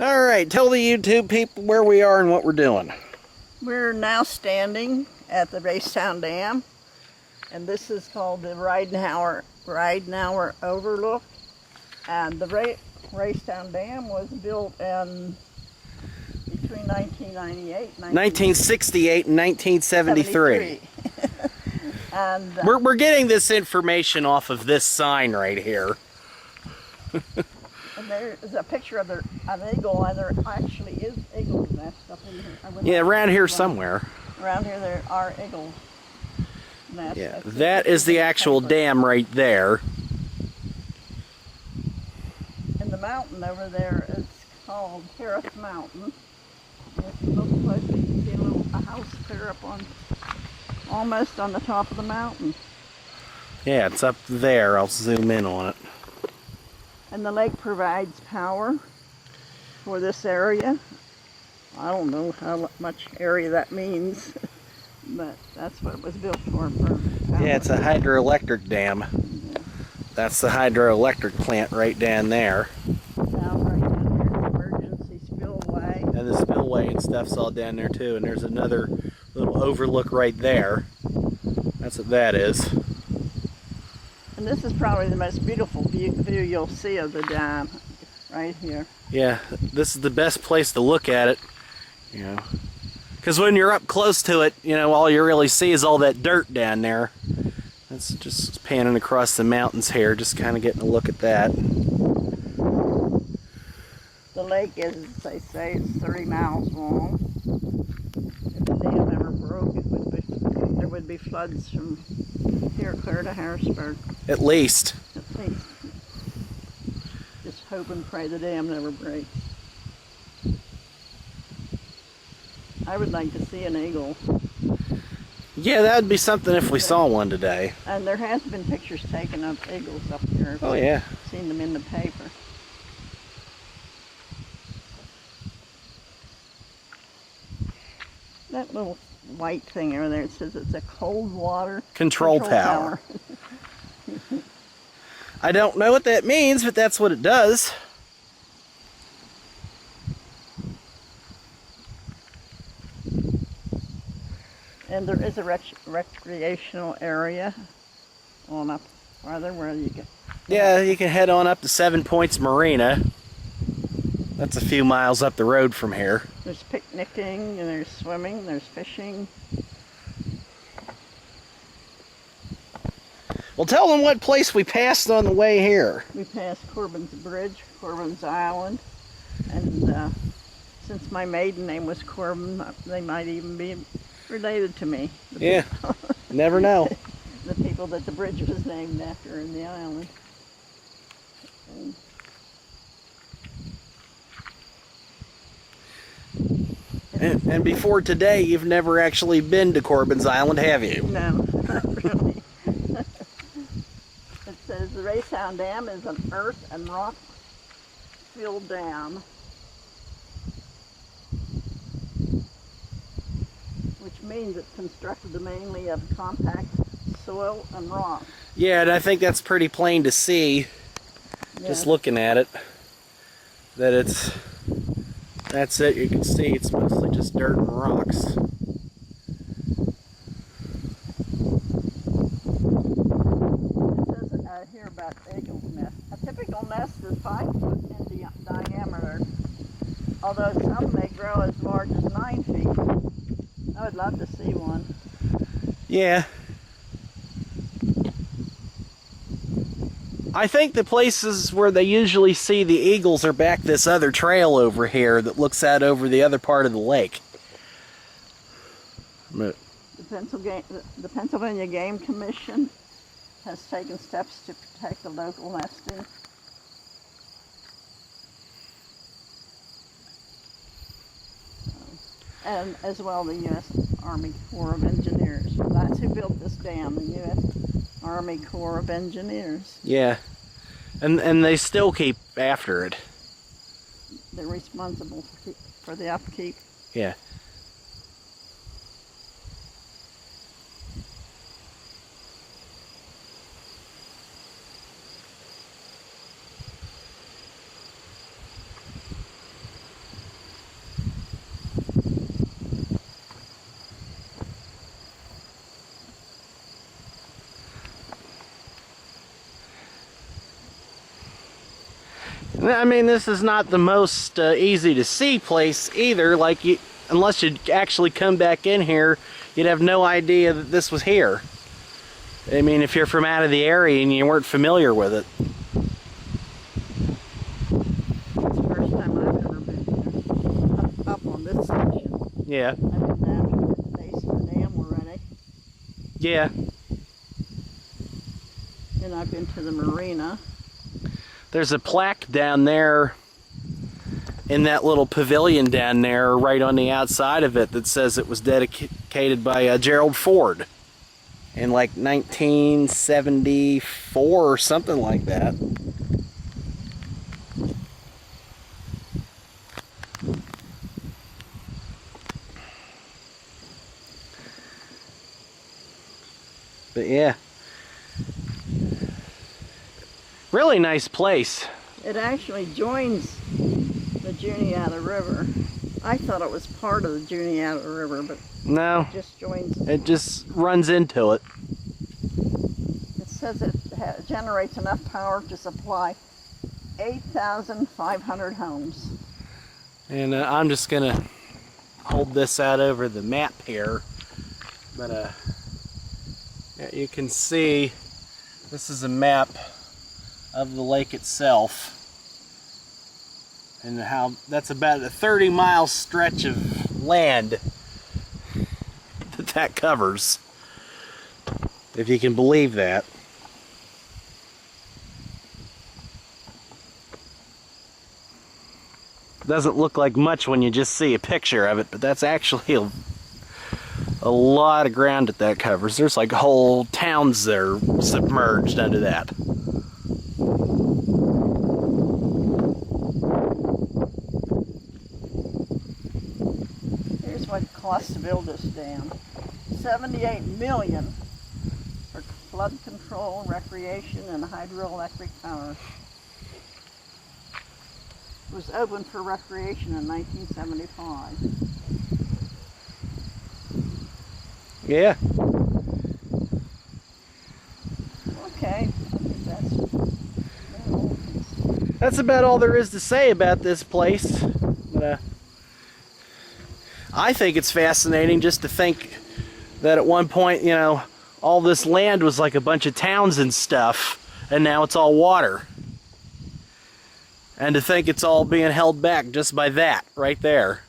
All right, tell the YouTube people where we are and what we're doing. We're now standing at the Raystown Dam, and this is called the Raystown Overlook. And the Raystown Dam was built in between 1998 and 1968 and 1973. And We're getting this information off of this sign right here. and there is a picture of an eagle, and there actually is eagles nest up in here. Yeah, around here somewhere. Around here there are eagle nests. Yeah, that is the actual dam right there. And the mountain over there is called Harris Mountain. If you look closely, you can see a house clear up on, almost on the top of the mountain. Yeah, it's up there. I'll zoom in on it. And the lake provides power for this area. I don't know how much area that means, but that's what it was built for power. Yeah, it's a hydroelectric dam. Yeah. That's the hydroelectric plant right down there. Down right down here, the emergency spillway. And the spillway and stuff's all down there too. And there's another little overlook right there. That's what that is. And this is probably the most beautiful view you'll see of the dam, right here. Yeah, this is the best place to look at it, you know. Because when you're up close to it, you know, all you really see is all that dirt down there. That's just panning across the mountains here, just kind of getting a look at that. The lake is, they say, it's 30 miles long. If the dam ever broke, there would be floods from here clear to Harrisburg. At least. At least. Just hope and pray the dam never breaks. I would like to see an eagle. Yeah, that would be something if we saw one today. And there has been pictures taken of eagles up here. Oh yeah. I've seen them in the paper. That little white thing over there, it says it's a cold water Control tower. I don't know what that means, but that's what it does. And there is a recreational area on up farther where you can. Yeah, you can head on up to 7 Points Marina. That's a few miles up the road from here. There's picnicking, and there's swimming, there's fishing. Well, tell them what place we passed on the way here. We passed Corbin's Bridge, Corbin's Island, and since my maiden name was Corbin, they might even be related to me. Yeah, never know. The people that the bridge was named after in the island. And before today, you've never actually been to Corbin's Island, have you? No, not really. It says the Raystown Dam is an earth and rock-filled dam, which means it's constructed mainly of compact soil and rock. Yeah, and I think that's pretty plain to see, just looking at it, that that's it. You can see it's mostly just dirt and rocks. It says here about eagle's nest. A typical nest is 5 foot in diameter, although some may grow as large as 9 feet. I would love to see one. Yeah. I think the places where they usually see the eagles are back this other trail over here that looks out over the other part of the lake. But The Pennsylvania Game Commission has taken steps to protect the local nesting. And as well the U.S. Army Corps of Engineers. That's who built this dam, the U.S. Army Corps of Engineers. yeah, and they still keep after it. They're responsible for the upkeep. Yeah. I mean, this is not the most easy to see place either. Like, unless you'd actually come back in here, you'd have no idea that this was here. I mean, if you're from out of the area and you weren't familiar with it. It's the first time I've ever been here. Up on this section. Yeah. I've been down to the base of the dam already. Yeah. And I've been to the marina. There's a plaque down there in that little pavilion down there right on the outside of it that says it was dedicated by Gerald Ford in like 1974 or something like that. But yeah, really nice place. It actually joins the Juniata River. I thought it was part of the Juniata River, but No, it just joins. it just runs into it. It says it generates enough power to supply 8,500 homes. And I'm just gonna hold this out over the map here, but yeah, you can see this is a map of the lake itself, and how that's about a 30-mile stretch of land that covers, if you can believe that. Doesn't look like much when you just see a picture of it, but that's actually a lot of ground that covers. There's like whole towns that are submerged under that. Here's what it costs to build this dam. $78 million for flood control, recreation, and hydroelectric power. It was opened for recreation in 1975. Yeah. Okay, That's about all there is to say about this place. But, I think it's fascinating just to think that at one point, you know, all this land was like a bunch of towns and stuff, and now it's all water. And to think it's all being held back just by that right there.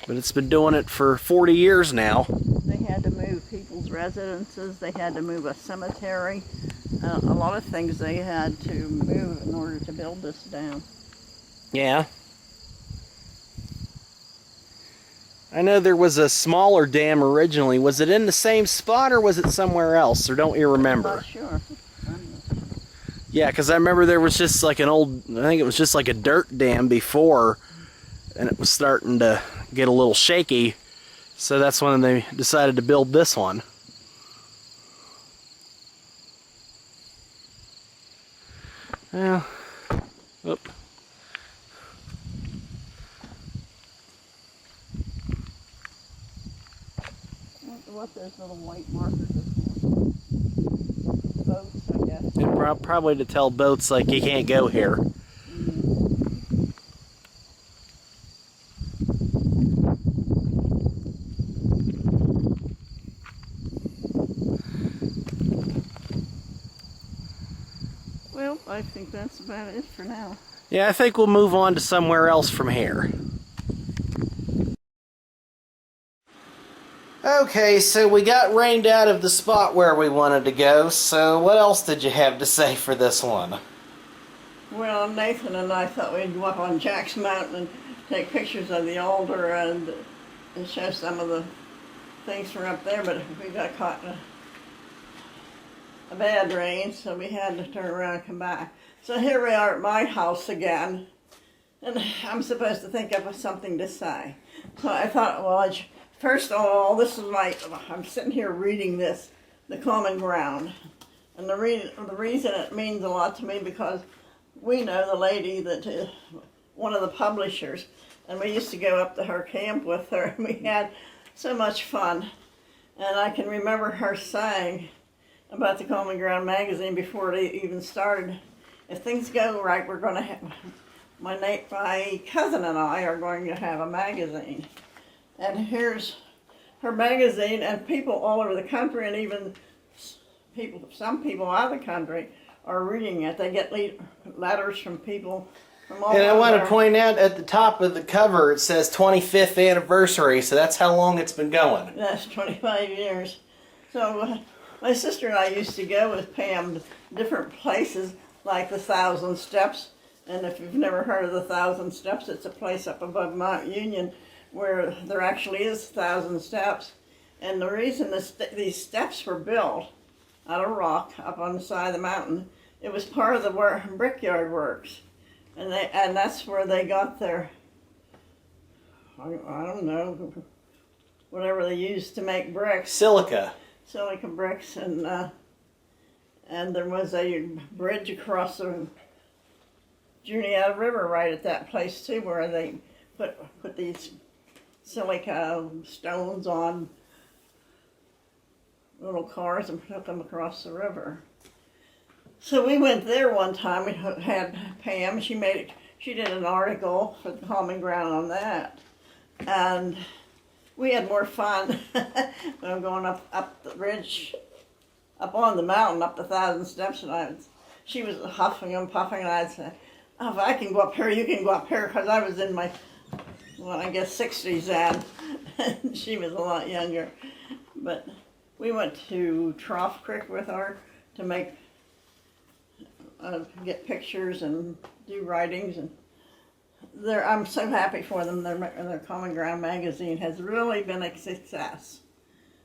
But it's been doing it for 40 years now. they had to move people's residences, they had to move a cemetery, a lot of things they had to move in order to build this dam. Yeah. I know there was a smaller dam originally. Was it in the same spot or was it somewhere else? Or don't you I'm remember? not sure. Yeah, because I remember there was just like an old, I think it was just like a dirt dam before, and it was starting to get a little shaky. So that's when they decided to build this one. Well, oop. What those little white markers are for? Boats, I guess. And probably to tell boats like you can't go here. Well, I think that's about it for now. Yeah, I think we'll move on to somewhere else from here. Okay, so we got rained out of the spot where we wanted to go, so what else did you have to say for this one? Well, Nathan and I thought we'd go up on Jack's Mountain and take pictures of the alder and show some of the things from up there, but we got caught in a bad rain, so we had to turn around and come back. So here we are at my house again, and I'm supposed to think of something to say. So I thought, well, first of all, this is I'm sitting here reading this, The Common Ground. And the reason it means a lot to me because we know the lady that one of the publishers, and we used to go up to her camp with her, and we had so much fun. And I can remember her saying, about the Common Ground magazine before it even started. If things go right, we're going to have, my cousin and I are going to have a magazine. And here's her magazine, and people all over the country, and even some people out of the country are reading it. They get letters from people from all over. And I want to point out at the top of the cover it says 25th anniversary, so that's how long it's been going. That's 25 years. So my sister and I used to go with Pam to different places like the Thousand Steps. And if you've never heard of the Thousand Steps, it's a place up above Mount Union where there actually is 1,000 steps. And the reason these steps were built out of rock up on the side of the mountain, it was part of the brickyard works. And that's where they got their, I don't know, whatever they used to make bricks. Silica Bricks, and there was a bridge across the Juniata River right at that place too, where they put these silica stones on little cars and took them across the river. So we went there one time. We had Pam. She did an article for the Common Ground on that, and we had more fun going up the ridge, up on the mountain, up the 1,000 steps, and she was huffing and puffing, and I'd say, oh, if I can go up here, you can go up here, because I was in my, well, I guess 60s then, and she was a lot younger. But we went to Trough Creek with her to get pictures and do writings, and I'm so happy for them. Their Common Ground magazine has really been a success.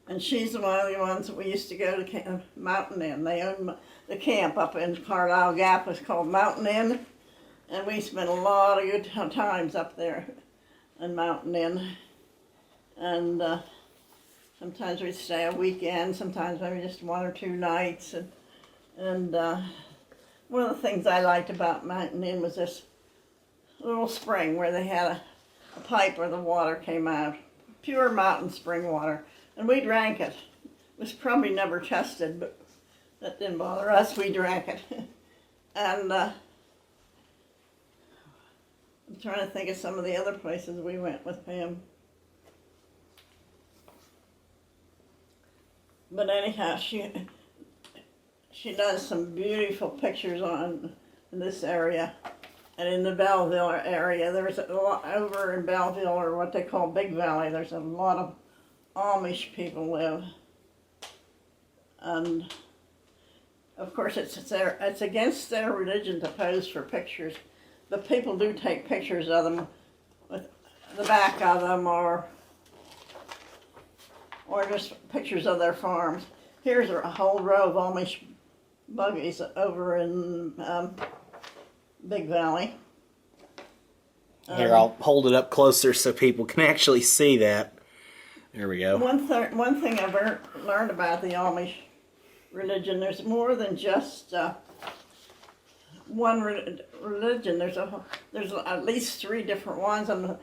And she's one of the ones that we used to go to Mountain Inn. They owned the camp up in Carlisle Gap. It was called Mountain Inn. And we spent a lot of good times up there in Mountain Inn. And sometimes we'd stay a weekend, sometimes maybe just 1 or 2 nights. And one of the things I liked about Mountain Inn was this little spring where they had a pipe where the water came out. Pure mountain spring water. And we drank it. It was probably never tested, but that didn't bother us. We drank it. And I'm trying to think of some of the other places we went with Pam. But anyhow, she does some beautiful pictures in this area. And in the Belleville area, there's a lot over in Belleville, or what they call Big Valley, there's a lot of Amish people live. And of course it's against their religion to pose for pictures, but people do take pictures of them with the back of them, or just pictures of their farms. Here's a whole row of Amish buggies over in Big Valley. Here, I'll hold it up closer so people can actually see that. There we go. One thing I've learned about the Amish religion, there's more than just one religion. There's at least 3 different ones, and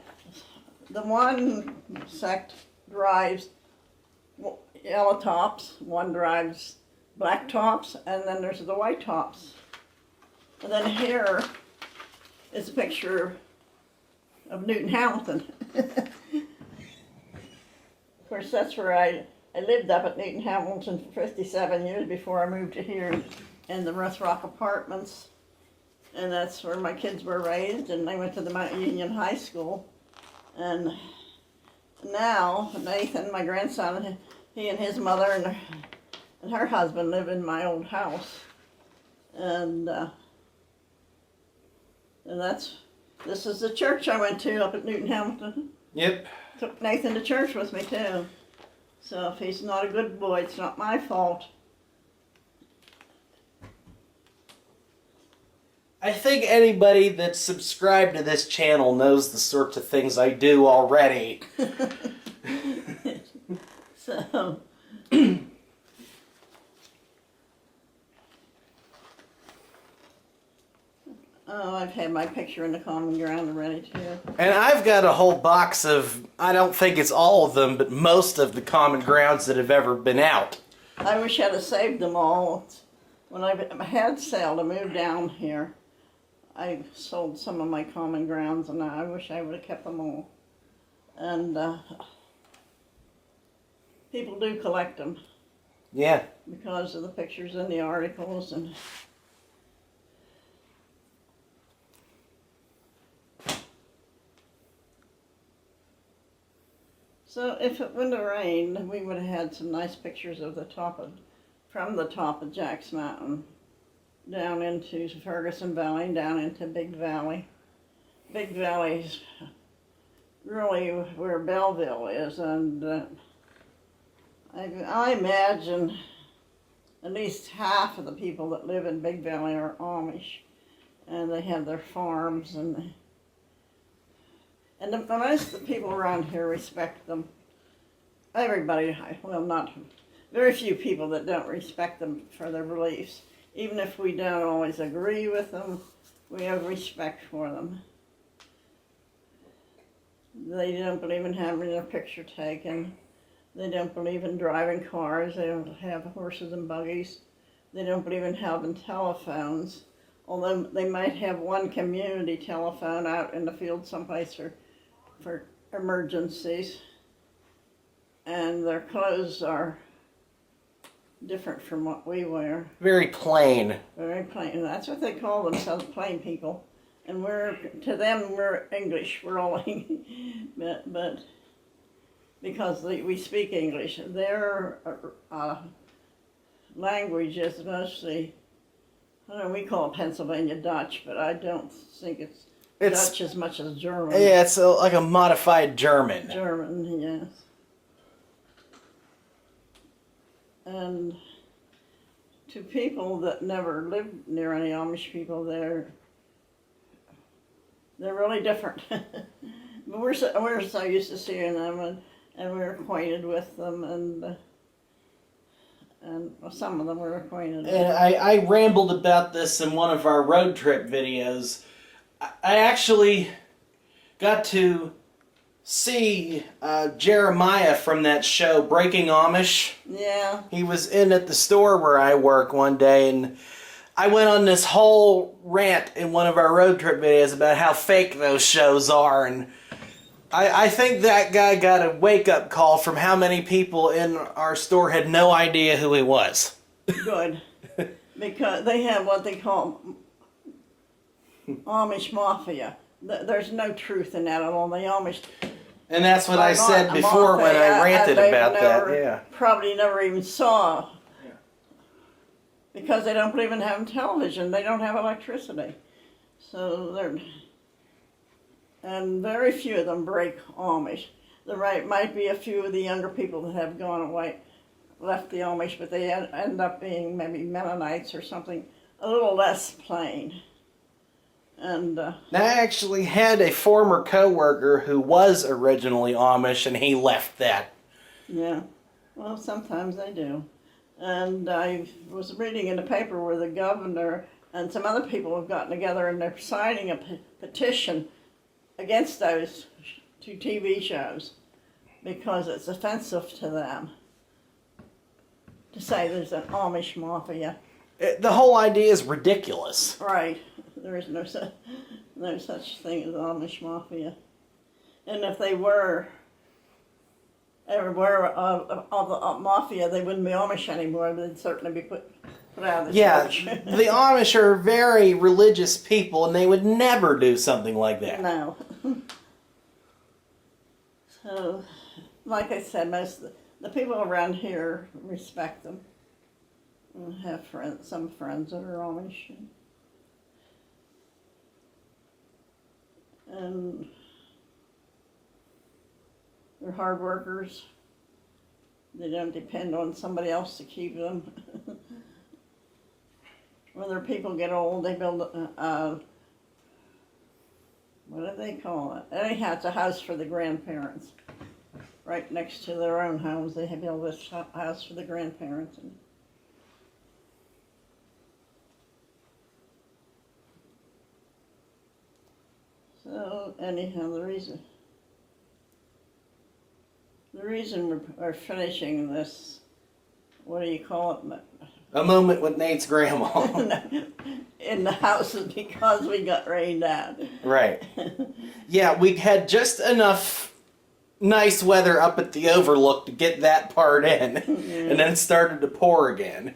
the one sect drives yellow tops, one drives black tops, and then there's the white tops. And then here is a picture of Newton Hamilton. Of course, that's where I lived up at Newton Hamilton for 57 years before I moved to here in the Ruth Rock Apartments. And that's where my kids were raised, and they went to the Mount Union High School. And now, Nathan, my grandson, he and his mother and her husband live in my old house. And this is the church I went to up at Newton Hamilton. Yep. Took Nathan to church with me too. So if he's not a good boy, it's not my fault. I think anybody that's subscribed to this channel knows the sorts of things I do already. So oh, I've had my picture in the Common Ground already too. And I've got a whole box of, I don't think it's all of them, but most of the Common Grounds that have ever been out. I wish I'd have saved them all. When I had sailed to move down here, I sold some of my common grounds, and I wish I would have kept them all. And people do collect them Yeah. because of the pictures in the articles. And so if it wouldn't have rained, we would have had some nice pictures of from the top of Jack's Mountain down into Ferguson Valley, down into Big Valley. Big Valley's really where Belleville is, and I imagine at least half of the people that live in Big Valley are Amish, and they have their farms, and most of the people around here respect them. Everybody, well, not very few people that don't respect them for their beliefs. Even if we don't always agree with them, we have respect for them. They don't believe in having their picture taken. They don't believe in driving cars. They don't have horses and buggies. They don't believe in having telephones, although they might have one community telephone out in the field someplace for emergencies. And their clothes are different from what we wear. Very plain. Very plain. That's what they call themselves, plain people. And to them, we're English. We're all but because we speak English. Their language is mostly, I don't know, we call it Pennsylvania Dutch, but I don't think it's Dutch as much as German. Yeah, it's like a modified German. German, yes. And to people that never lived near any Amish people, they're really different. But we're so used to seeing them, and we're acquainted with them, and some of them we're acquainted with. And I rambled about this in one of our road trip videos. I actually got to see Jeremiah from that show, Breaking Amish. Yeah. He was in at the store where I work one day, and I went on this whole rant in one of our road trip videos about how fake those shows are, and I think that guy got a wake-up call from how many people in our store had no idea who he was. Good. Because they have what they call Amish Mafia. There's no truth in that at all. The Amish... And that's what I said before when I ranted about that. Yeah. Probably never even saw. Yeah. Because they don't believe in having television. They don't have electricity. So and very few of them break Amish. There might be a few of the younger people that have gone away, left the Amish, but they end up being maybe Mennonites or something a little less plain. And I actually had a former co-worker who was originally Amish, and he left that. Yeah, well, sometimes they do. And I was reading in the paper where the governor and some other people have gotten together and they're signing a petition against those two TV shows because it's offensive to them to say there's an Amish mafia. The whole idea is ridiculous. Right. There is no such thing as Amish mafia. And if they were everywhere of the mafia, they wouldn't be Amish anymore. They'd certainly be put out of the church. Yeah, the Amish are very religious people, and they would never do something like that. No. So, like I said, most of the people around here respect them. I have some friends that are Amish. And they're hard workers. They don't depend on somebody else to keep them. When their people get old, they build what do they call it? Anyhow, it's a house for the grandparents. Right next to their own homes, they build this house for the grandparents. So anyhow, the reason we're finishing this what do you call it? A moment with Nate's grandma. In the houses because we got rained out. Right. Yeah, we had just enough nice weather up at the overlook to get that part in. Yeah. And then it started to pour again.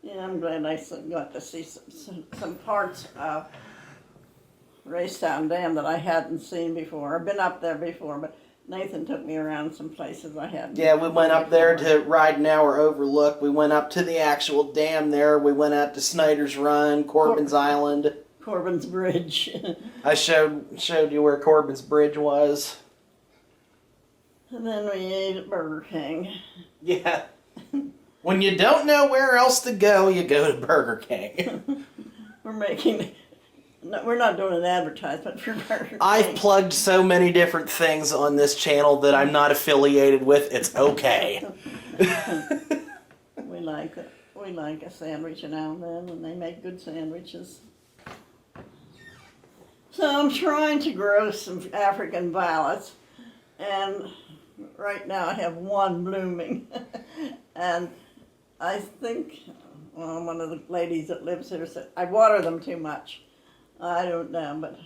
Yeah, I'm glad I got to see some parts of Raystown Dam that I hadn't seen before. I've been up there before, but Nathan took me around some places I hadn't. Yeah, we went up there to Raystown Overlook. We went up to the actual dam there. We went out to Snyder's Run, Corbin's Island. Corbin's Bridge. I showed you where Corbin's Bridge was. And then we ate at Burger King. Yeah. When you don't know where else to go, you go to Burger King. We're not doing an advertisement for Burger King. I've plugged so many different things on this channel that I'm not affiliated with. It's okay. We like it. We like a sandwich now and then, and they make good sandwiches. So I'm trying to grow some African violets, and right now I have one blooming. And I think one of the ladies that lives here said I water them too much. I don't know, but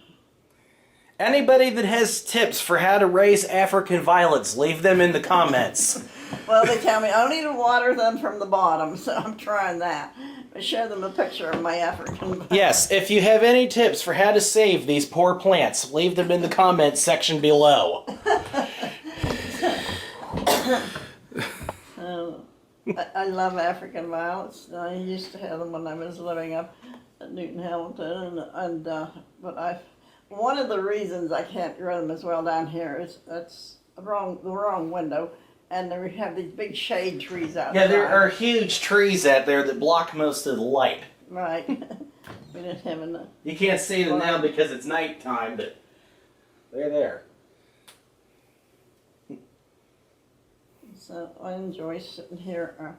Anybody that has tips for how to raise African violets, leave them in the comments. well, they tell me I need to water them from the bottom, so I'm trying that. I show them a picture of my African violets. Yes, if you have any tips for how to save these poor plants, leave them in the comments section below. I love African violets. I used to have them when I was living up at Newton Hamilton, but one of the reasons I can't grow them as well down here is that's the wrong window, and we have these big shade trees out there. Yeah, there are huge trees out there that block most of the light. Right. We didn't have enough. You can't see them now because it's nighttime, but they're there. So I enjoy sitting here.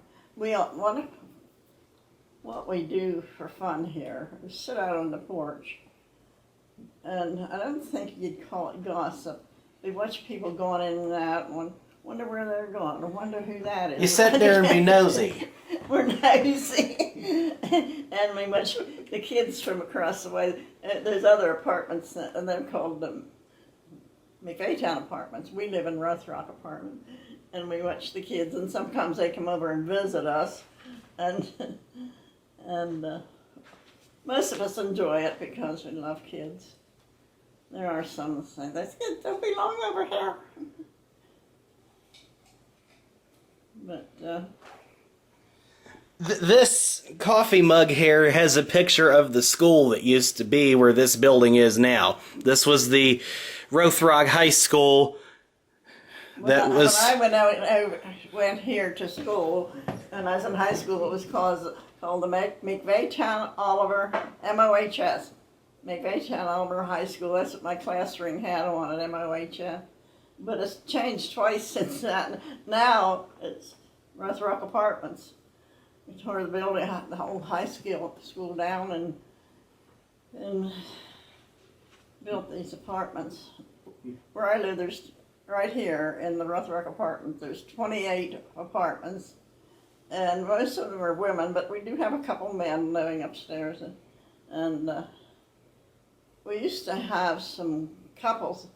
What we do for fun here is sit out on the porch. And I don't think you'd call it gossip. We watch people going in and out and wonder where they're going, or wonder who that is. You sit there and be nosy. We're nosy. And we watch the kids from across the way. There's other apartments, and they're called the McVaytown apartments. We live in Rothrock apartment. And we watch the kids, and sometimes they come over and visit us. And most of us enjoy it because we love kids. There are some that say, those kids don't belong over here. But, This coffee mug here has a picture of the school that used to be where this building is now. This was the Rothrock High School. when I went here to school, and I was in high school, it was called the McVaytown Oliver, MOHS. McVaytown Oliver High School. That's what my class ring had on it, MOHS. But it's changed twice since that. Now it's Rothrock Apartments. We tore the building, the whole high school down, and built these apartments. Where I live, there's right here in the Rothrock Apartment, there's 28 apartments, and most of them are women, but we do have a couple men living upstairs, and we used to have some couples.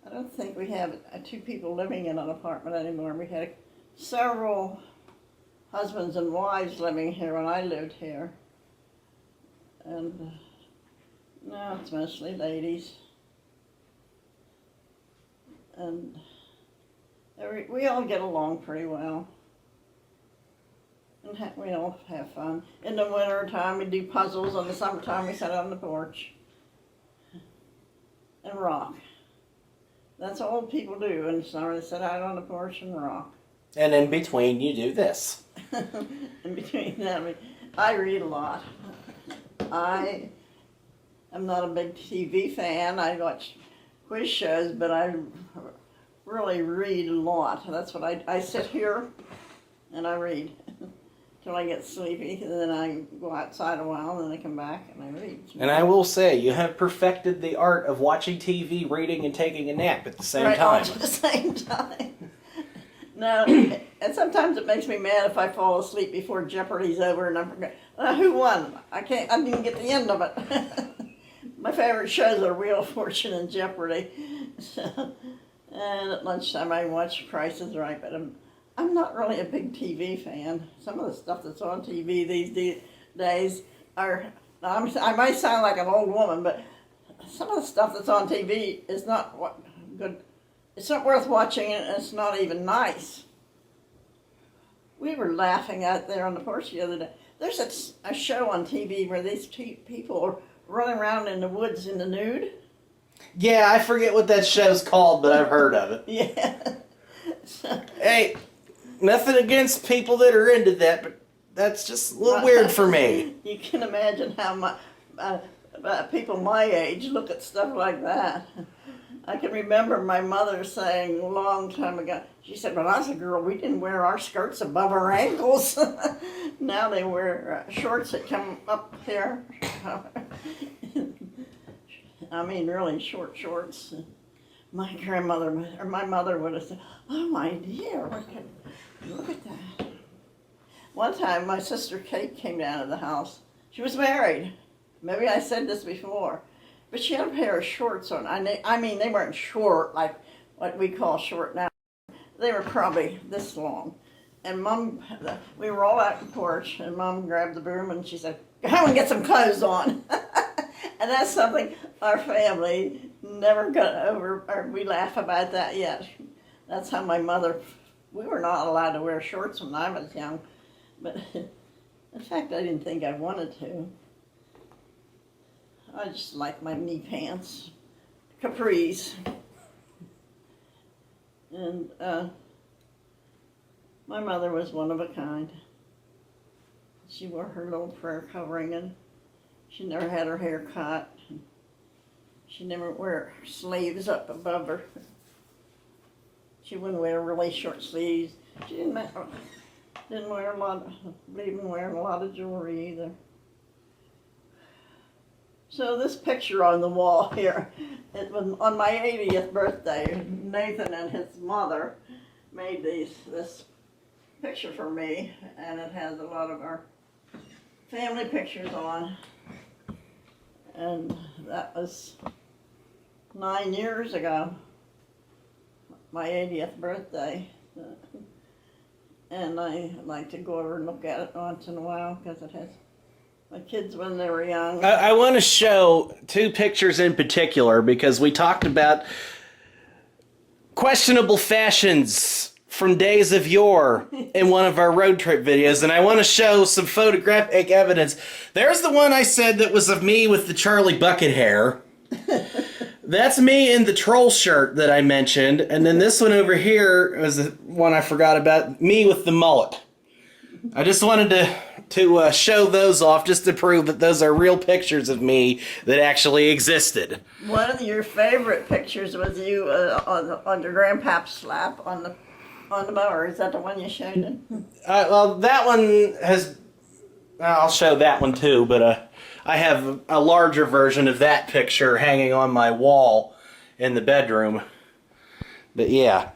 I don't think we have two people living in an apartment anymore. We had several husbands and wives living here when I lived here, and now it's mostly ladies. And we all get along pretty well, and we all have fun. In the winter time, we do puzzles. In the summertime, we sit on the porch and rock. That's all people do in the summer. They sit out on the porch and rock. And in between, you do this. In between that, I read a lot. I am not a big TV fan. I watch quiz shows, but I really read a lot. That's what I sit here and I read till I get sleepy, and then I go outside a while, and then I come back and I read. And I will say, you have perfected the art of watching TV, reading, and taking a nap at the same time. All at the same time. No, and sometimes it makes me mad if I fall asleep before Jeopardy's over and I forget who won. I didn't get the end of it. My favorite shows are Wheel of Fortune and Jeopardy. So, and at lunchtime I watch Price is Right, but I'm not really a big TV fan. Some of the stuff that's on TV these days are, I might sound like an old woman, but some of the stuff that's on TV is not good. It's not worth watching, and it's not even nice. We were laughing out there on the porch the other day. There's a show on TV where these people are running around in the woods in the nude. Yeah, I forget what that show's called, but I've heard of it. Yeah. Hey, nothing against people that are into that, but that's just a little weird for me. You can imagine how people my age look at stuff like that. I can remember my mother saying a long time ago, she said, when I was a girl, we didn't wear our skirts above our ankles. Now they wear shorts that come up here. I mean, really short shorts. My mother would have said, oh my dear, look at that. One time my sister Kate came down to the house. She was married. Maybe I said this before. But she had a pair of shorts on. I mean, they weren't short like what we call short now. They were probably this long. And we were all out on the porch, and Mom grabbed the broom and she said, go home and get some clothes on. And that's something our family never got over, or we laugh about that yet. That's how my mother, we were not allowed to wear shorts when I was young. But in fact, I didn't think I wanted to. I just like my knee pants, capris. And my mother was one of a kind. She wore her little prayer covering, and she never had her hair cut. She never wore sleeves up above her. She wouldn't wear really short sleeves. She didn't wear a lot of jewelry either. So this picture on the wall here, it was on my 80th birthday. Nathan and his mother made this picture for me, and it has a lot of our family pictures on. And that was 9 years ago, my 80th birthday. And I like to go over and look at it once in a while because it has my kids when they were young. I want to show two pictures in particular because we talked about questionable fashions from days of yore in one of our road trip videos, and I want to show some photographic evidence. There's the one I said that was of me with the Charlie Bucket hair. That's me in the troll shirt that I mentioned, and then this one over here was the one I forgot about, me with the mullet. I just wanted to show those off just to prove that those are real pictures of me that actually existed. One of your favorite pictures was you on your grandpa's lap on the mower. Is that the one you showed him? Well, that one has... I'll show that one too, but I have a larger version of that picture hanging on my wall in the bedroom. But yeah.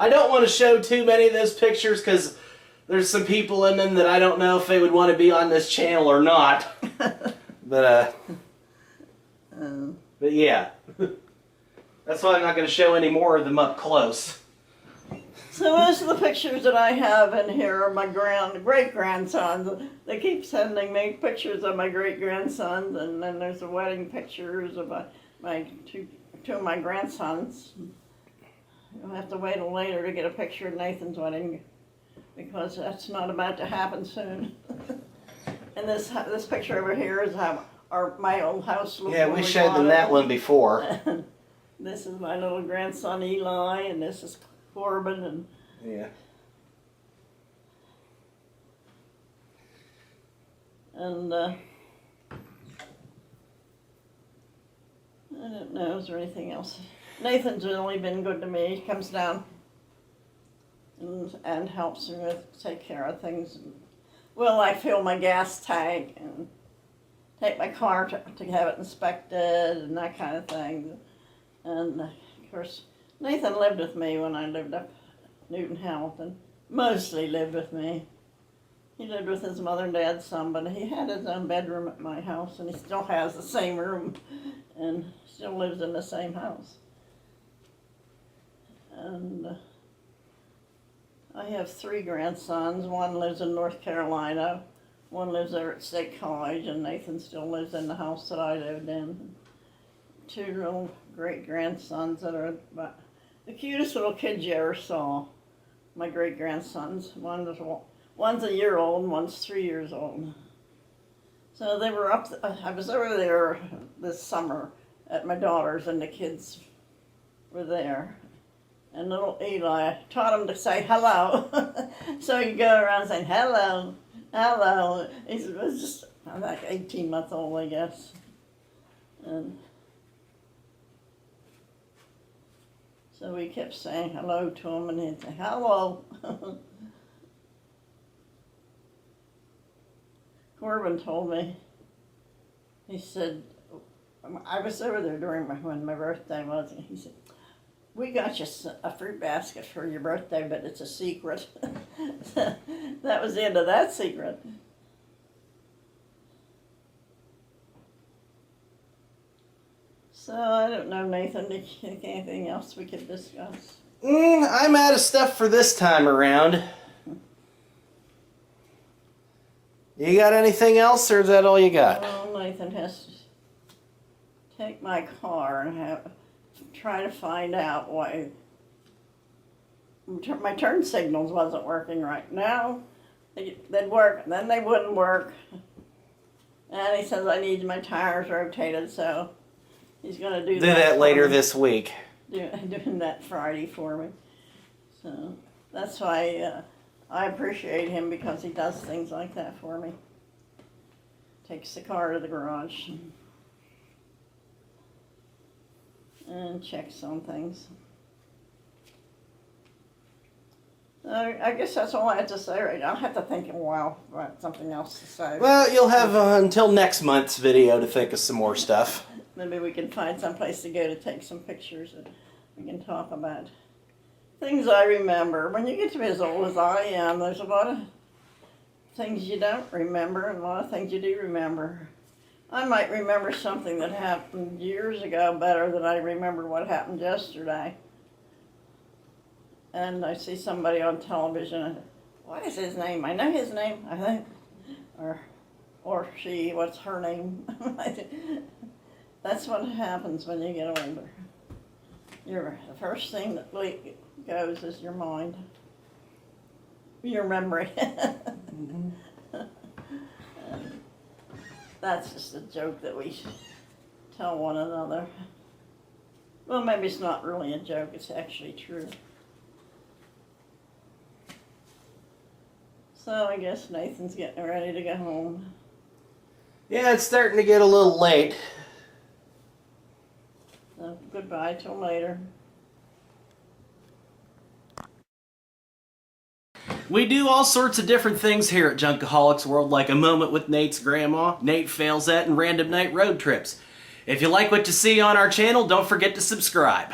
I don't want to show too many of those pictures because there's some people in them that I don't know if they would want to be on this channel or not. But yeah. That's why I'm not going to show any more of them up close. So most of the pictures that I have in here are my great-grandsons. They keep sending me pictures of my great-grandsons, and then there's the wedding pictures of my two of my grandsons. You'll have to wait till later to get a picture of Nathan's wedding because that's not about to happen soon. And this picture over here is how my old house looked. Yeah, we showed them that one before. This is my little grandson Eli, and this is Corbin, and yeah. And I don't know, is there anything else? Nathan's only been good to me. He comes down and helps me take care of things. Well, I fill my gas tank and take my car to have it inspected and that kind of thing. And of course, Nathan lived with me when I lived up Newton Hamilton. Mostly lived with me. He lived with his mother and dad some, but he had his own bedroom at my house, and he still has the same room, and still lives in the same house. And I have 3 grandsons. One lives in North Carolina, one lives there at State College, and Nathan still lives in the house that I lived in. 2 little great-grandsons that are the cutest little kids you ever saw. My great-grandsons. One's a year old and one's 3 years old. So they were up, I was over there this summer at my daughter's, and the kids were there. And little Eli taught him to say hello. So you go around saying hello, hello. He was just like 18 months old, I guess. And so we kept saying hello to him, and he'd say hello. Corbin told me, he said, I was over there during when my birthday was, and he said, we got you a fruit basket for your birthday, but it's a secret. That was the end of that secret. So I don't know, Nathan, do you think anything else we could discuss? I'm out of stuff for this time around. You got anything else, or is that all you got? Well, Nathan has to take my car and try to find out why my turn signals wasn't working right now. They'd work, and then they wouldn't work. And he says I need my tires rotated, so he's going to do that. Do that later this week. Doing that Friday for me. So that's why I appreciate him, because he does things like that for me. Takes the car to the garage and checks on things. I guess that's all I have to say right now. I'll have to think a while about something else to say. Well, you'll have until next month's video to think of some more stuff. Maybe we can find some place to go to take some pictures and we can talk about things I remember. When you get to be as old as I am, there's a lot of things you don't remember and a lot of things you do remember. I might remember something that happened years ago better than I remember what happened yesterday. And I see somebody on television, and what is his name? I know his name, I think. Or she, what's her name? That's what happens when you get older. The first thing that goes is your mind, your memory. Mm-hmm. That's just a joke that we tell one another. Well, maybe it's not really a joke, it's actually true. So I guess Nathan's getting ready to go home. Yeah, it's starting to get a little late. So goodbye till later. We do all sorts of different things here at Junkaholics World, like A Moment with Nate's Grandma, Nate Fails At, and Random Night Road Trips. If you like what you see on our channel, don't forget to subscribe.